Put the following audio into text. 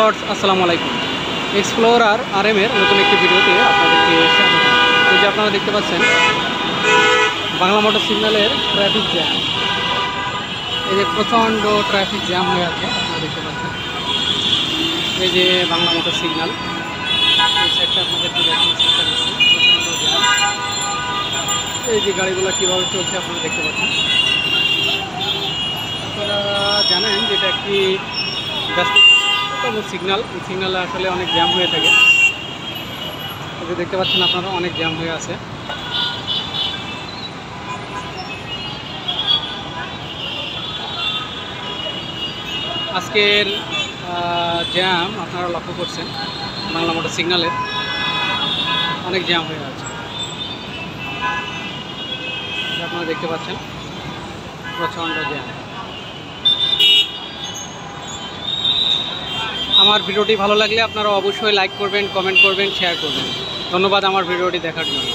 Viewers আসসালামু আলাইকুম। Explorer আরএমের নতুন একটি ভিডিওতে আপনাদেরকে স্বাগত। এই যে আপনারা দেখতে পাচ্ছেন বাংলা মোটর সিগন্যালের ট্রাফিক জ্যাম। এই যে প্রচণ্ড ট্রাফিক জ্যাম হয়ে আছে, আপনারা দেখতে পাচ্ছেন। এই যে বাংলা মোটর সিগন্যাল, এই সাইডটা আপনাদেরকে দেখানোর চেষ্টা করছি। প্রচণ্ড জ্যাম। এই যে গাড়িগুলো কীভাবে চলছে আপনারা দেখতে পাচ্ছেন। আপনারা জানেন যে এটা একটি ব্যস্ততম সিগন্যাল। এই সিগন্যালে আসলে অনেক জ্যাম হয়ে থাকে। এই যে দেখতে পাচ্ছেন আপনারা, অনেক জ্যাম হয়ে আছে। আজকের জ্যাম আপনারা লক্ষ্য করছেন, বাংলা মোটর সিগন্যালের অনেক জ্যাম হয়ে আছে। আপনারা দেখতে পাচ্ছেন প্রচণ্ড জ্যাম। আমার ভিডিওটি ভালো লাগলে আপনারা অবশ্যই লাইক করবেন, কমেন্ট করবেন, শেয়ার করবেন। ধন্যবাদ আমার ভিডিওটি দেখার জন্য।